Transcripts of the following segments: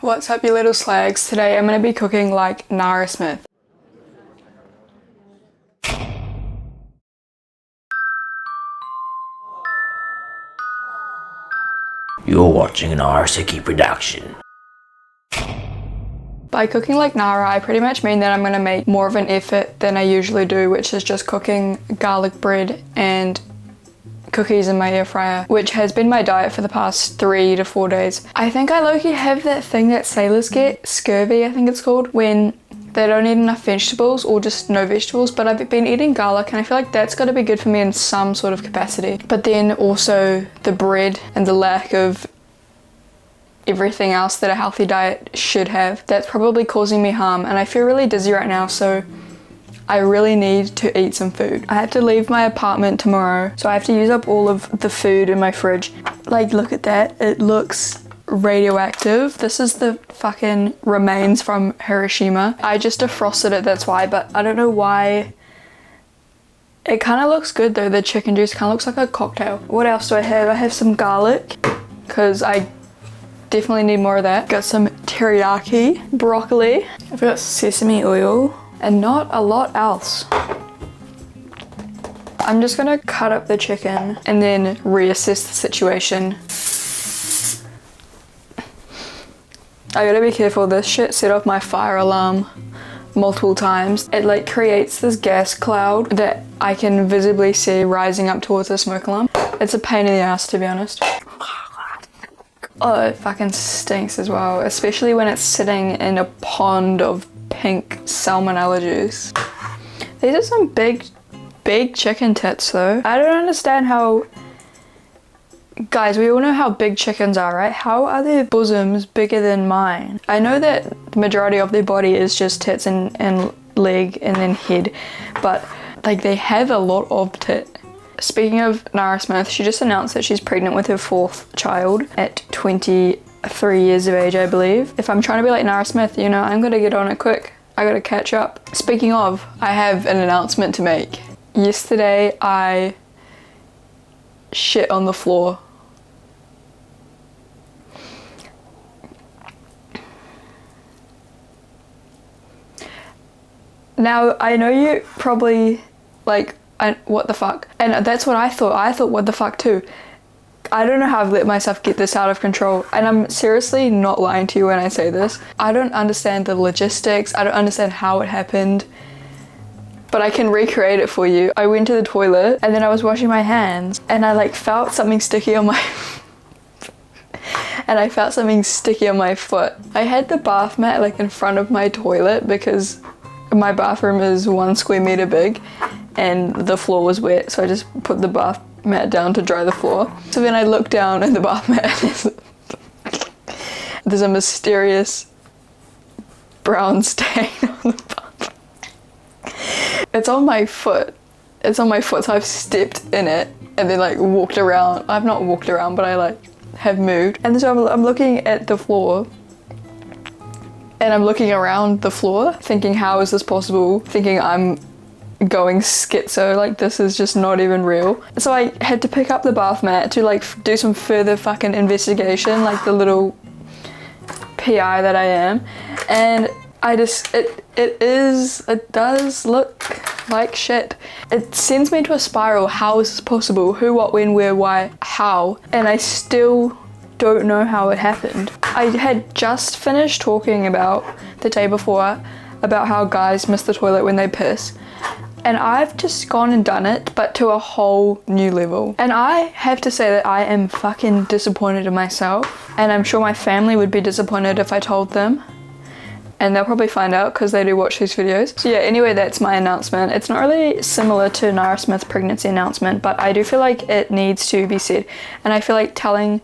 What's up, you little slags? Today I'm going to be cooking like Nara Smith. You're watching an Hickey production. By cooking like Nara, I pretty much mean that I'm going to make more of an effort than I usually do, which is just cooking garlic bread and cookies in my air fryer, which has been my diet for the past 3 to 4 days. I think I low-key have that thing that sailors get, scurvy I think it's called, when they don't eat enough vegetables or just no vegetables, but I've been eating garlic and I feel like that's got to be good for me in some sort of capacity. But then also the bread and the lack of everything else that a healthy diet should have, that's probably causing me harm, and I feel really dizzy right now, so I really need to eat some food. I have to leave my apartment tomorrow, so I have to use up all of the food in my fridge. Like, look at that, it looks radioactive. This is the fucking remains from Hiroshima. I just defrosted it, that's why, but I don't know why. It kind of looks good though, the chicken juice kind of looks like a cocktail. What else do I have? I have some garlic, because I definitely need more of that. Got some teriyaki, broccoli. I've got sesame oil, and not a lot else. I'm just gonna cut up the chicken and then reassess the situation. I gotta be careful, this shit set off my fire alarm multiple times. It like creates this gas cloud that I can visibly see rising up towards the smoke alarm. It's a pain in the ass, to be honest. Oh, it fucking stinks as well, especially when it's sitting in a pond of pink salmonella juice. These are some big chicken tits though. I don't understand how, guys, we all know how big chickens are, right? How are their bosoms bigger than mine? I know that the majority of their body is just tits and leg and then head, but like they have a lot of tit. Speaking of Nara Smith, she just announced that she's pregnant with her 4th child at 23 years of age, I believe. If I'm trying to be like Nara Smith, you know, I'm gonna get on it quick. I gotta catch up. Speaking of, I have an announcement to make. Yesterday, I shit on the floor. Now, I know you probably like, what the fuck? And that's what I thought. I thought, what the fuck too. I don't know how I've let myself get this out of control, and I'm seriously not lying to you when I say this. I don't understand the logistics, I don't understand how it happened, but I can recreate it for you. I went to the toilet and then I was washing my hands and I like felt something sticky on my and I felt something sticky on my foot. I had the bath mat like in front of my toilet because my bathroom is 1 square meter big and the floor was wet, so I just put the bath mat down to dry the floor. So then I look down and the bath mat there's a mysterious brown stain on the bath. It's on my foot. It's on my foot, so I've stepped in it and then like walked around. I've not walked around, but I like have moved. And so I'm looking at the floor and I'm looking around the floor thinking, how is this possible? Thinking I'm going schizo, like this is just not even real. So I had to pick up the bath mat to like do some further fucking investigation, like the little PI that I am, and I just, it does look like shit. It sends me into a spiral. How is this possible? Who, what, when, where, why, how? And I still don't know how it happened. I had just finished talking about the day before about how guys miss the toilet when they piss. And I've just gone and done it, but to a whole new level. And I have to say that I am fucking disappointed in myself. And I'm sure my family would be disappointed if I told them. And they'll probably find out because they do watch these videos. So yeah, anyway, that's my announcement. It's not really similar to Nara Smith's pregnancy announcement, but I do feel like it needs to be said. And I feel like telling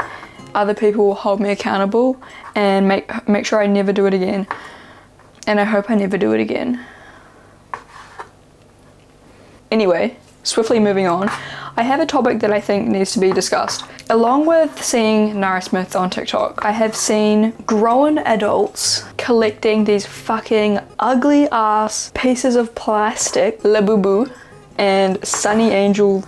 other people will hold me accountable and make sure I never do it again. And I hope I never do it again. Anyway, swiftly moving on, I have a topic that I think needs to be discussed. Along with seeing Nara Smith on TikTok, I have seen grown adults collecting these fucking ugly ass pieces of plastic, Labubu and Sunny Angel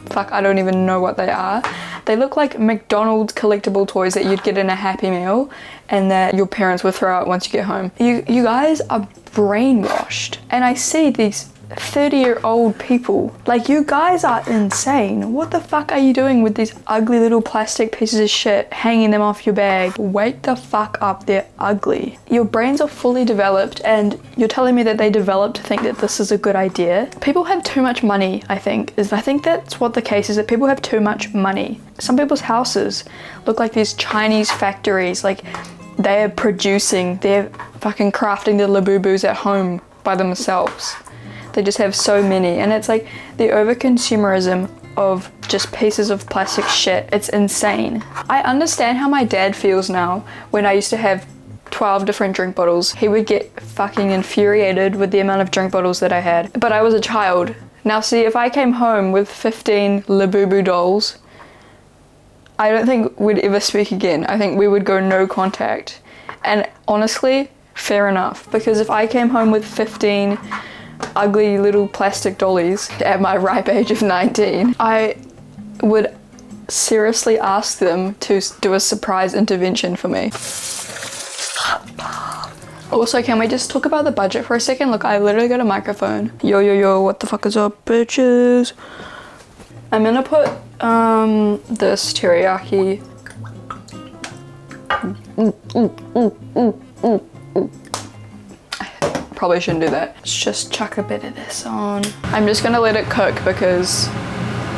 fuck, I don't even know what they are. They look like McDonald's collectible toys that you'd get in a Happy Meal and that your parents would throw out once you get home. You guys are brainwashed. And I see these 30-year-old people, like, you guys are insane. What the fuck are you doing with these ugly little plastic pieces of shit, hanging them off your bag? Wake the fuck up, they're ugly. Your brains are fully developed and you're telling me that they developed to think that this is a good idea? People have too much money, I think that's what the case is, that people have too much money. Some people's houses look like these Chinese factories, like they're fucking crafting the Labubus at home by themselves. They just have so many, and it's like the over-consumerism of just pieces of plastic shit. It's insane. I understand how my dad feels now when I used to have 12 different drink bottles. He would get fucking infuriated with the amount of drink bottles that I had. But I was a child. Now see, if I came home with 15 Labubu dolls, I don't think we'd ever speak again. I think we would go no contact. And honestly, fair enough. Because if I came home with 15 ugly little plastic dollies at my ripe age of 19, I would seriously ask them to do a surprise intervention for me. Also, can we just talk about the budget for a second? Look, I literally got a microphone. Yo, what the fuck is up, bitches? I'm gonna put this teriyaki. Probably shouldn't do that. Let's just chuck a bit of this on. I'm just gonna let it cook because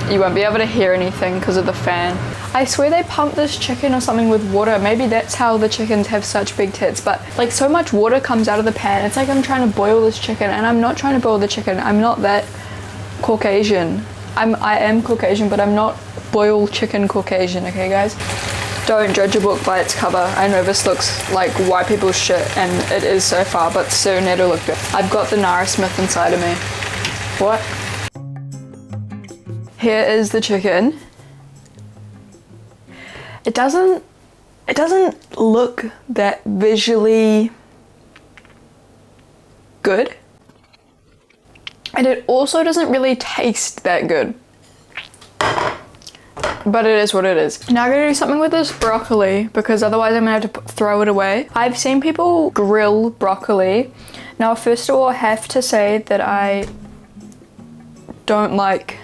you won't be able to hear anything because of the fan. I swear they pump this chicken or something with water. Maybe that's how the chickens have such big tits, but like so much water comes out of the pan. It's like I'm trying to boil this chicken, and I'm not trying to boil the chicken. I'm not that Caucasian. I am Caucasian, but I'm not boiled chicken Caucasian, okay guys? Don't judge a book by its cover. I know this looks like white people's shit, and it is so far, but soon it'll look good. I've got the Nara Smith inside of me. What? Here is the chicken. It doesn't look that visually good. And it also doesn't really taste that good. But it is what it is. Now I'm gonna do something with this broccoli because otherwise I'm gonna have to throw it away. I've seen people grill broccoli. Now first of all, I have to say that I don't like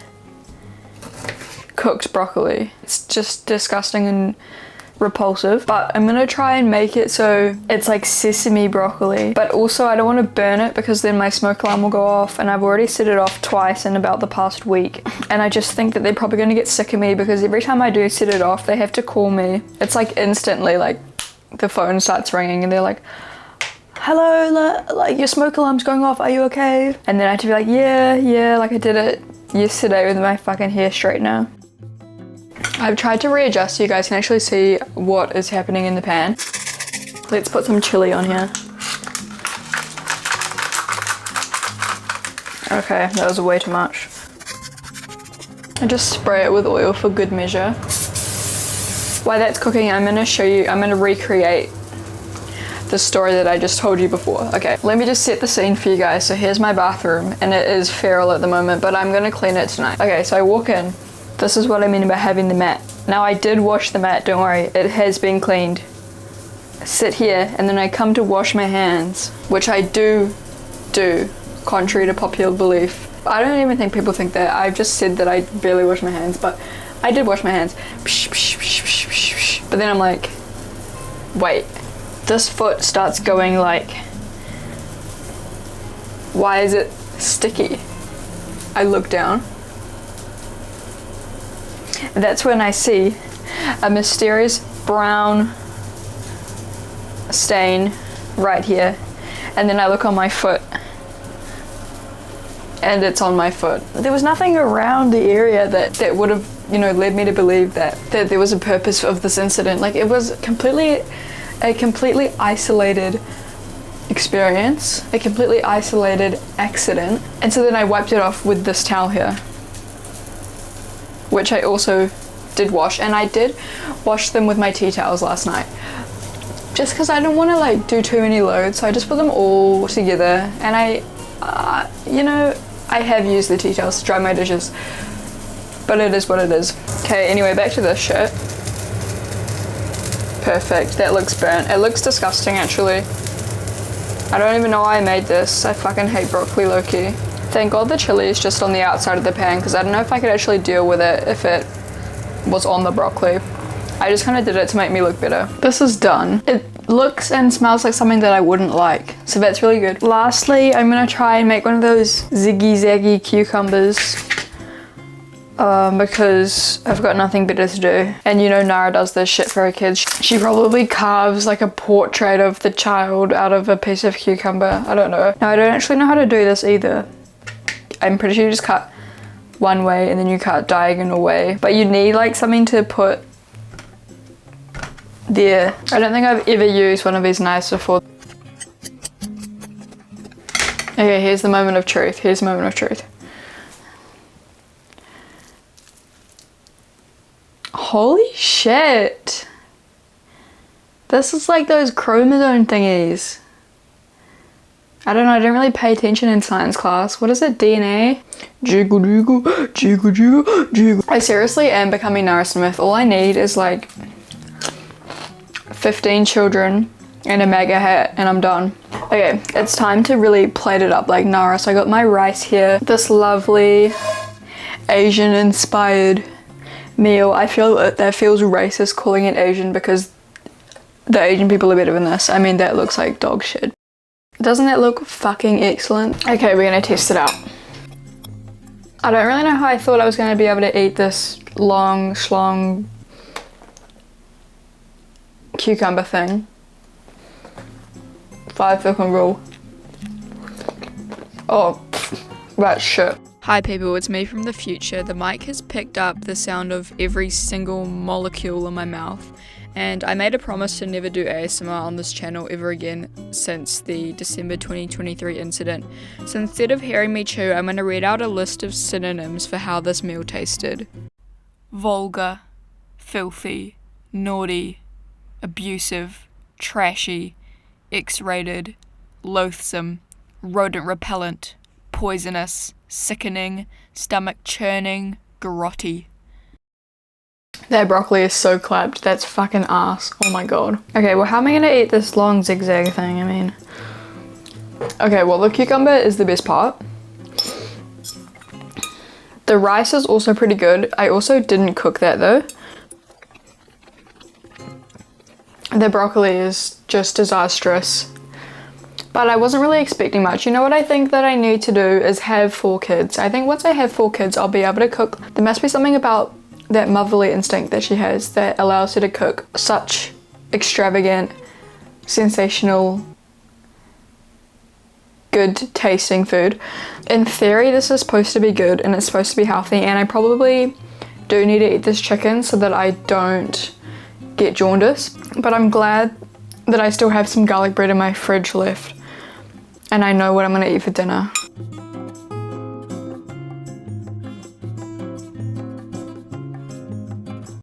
cooked broccoli. It's just disgusting and repulsive, but I'm gonna try and make it so it's like sesame broccoli, but also I don't want to burn it because then my smoke alarm will go off, and I've already set it off twice in about the past week, and I just think that they're probably going to get sick of me because every time I do set it off they have to call me. It's like instantly, like the phone starts ringing and they're like, hello, like your smoke alarm's going off, are you okay? And then I have to be like, yeah, like I did it yesterday with my fucking hair straightener. I've tried to readjust so you guys can actually see what is happening in the pan. Let's put some chili on here. Okay, that was way too much. I just spray it with oil for good measure. While that's cooking, I'm gonna show you, I'm gonna recreate the story that I just told you before. Okay, let me just set the scene for you guys. So here's my bathroom, and it is feral at the moment, but I'm gonna clean it tonight. Okay, so I walk in. This is what I mean about having the mat. Now I did wash the mat, don't worry, it has been cleaned. I sit here and then I come to wash my hands, which I do, contrary to popular belief. I don't even think people think that. I've just said that I barely wash my hands, but I did wash my hands. But then I'm like, wait, this foot starts going like, why is it sticky? I look down. That's when I see a mysterious brown stain right here, and then I look on my foot and it's on my foot. There was nothing around the area that would have, you know, led me to believe that there was a purpose of this incident. Like, it was a completely isolated experience, a completely isolated accident. And so then I wiped it off with this towel here, which I also did wash, and I did wash them with my tea towels last night. Just because I don't want to like do too many loads, so I just put them all together, and you know, I have used the tea towels to dry my dishes, but it is what it is. Okay, anyway, back to this shit. Perfect, that looks burnt. It looks disgusting actually. I don't even know why I made this. I fucking hate broccoli low-key. Thank God the chili is just on the outside of the pan because I don't know if I could actually deal with it if it was on the broccoli. I just kind of did it to make me look better. This is done. It looks and smells like something that I wouldn't like, so that's really good. Lastly, I'm gonna try and make one of those ziggy-zaggy cucumbers because I've got nothing better to do. And you know Nara does this shit for her kids. She probably carves like a portrait of the child out of a piece of cucumber. I don't know. No, I don't actually know how to do this either. I'm pretty sure you just cut one way and then you cut diagonal way. But you need like something to put there. I don't think I've ever used one of these knives before. Okay, here's the moment of truth. Here's the moment of truth. Holy shit. This is like those chromosome thingies. I don't know, I didn't really pay attention in science class. What is it, DNA? Jiggle jiggle, jiggle jiggle, jiggle. I seriously am becoming Nara Smith. All I need is like 15 children and a mega hat and I'm done. Okay, it's time to really plate it up like Nara. So I got my rice here. This lovely Asian inspired meal. I feel that feels racist calling it Asian because the Asian people are better than this. I mean, that looks like dog shit. Doesn't that look fucking excellent? Okay, we're gonna test it out. I don't really know how I thought I was gonna be able to eat this long schlong cucumber thing. 5 second rule. Oh, that's shit. Hi people, it's me from the future. The mic has picked up the sound of every single molecule in my mouth, and I made a promise to never do ASMR on this channel ever again since the December 2023 incident. So instead of hearing me chew, I'm going to read out a list of synonyms for how this meal tasted. Vulgar, filthy, naughty, abusive, trashy, X-rated, loathsome, rodent repellent, poisonous, sickening, stomach churning, grotty. That broccoli is so clapped. That's fucking ass. Oh my god. Okay, well how am I gonna eat this long zigzag thing? I mean... Okay, well the cucumber is the best part. The rice is also pretty good. I also didn't cook that though. The broccoli is just disastrous. But I wasn't really expecting much. You know what I think that I need to do is have 4 kids. I think once I have 4 kids, I'll be able to cook. There must be something about that motherly instinct that she has that allows her to cook such extravagant, sensational, good tasting food. In theory, this is supposed to be good and it's supposed to be healthy, and I probably do need to eat this chicken so that I don't get jaundice. But I'm glad that I still have some garlic bread in my fridge left. And I know what I'm gonna eat for dinner.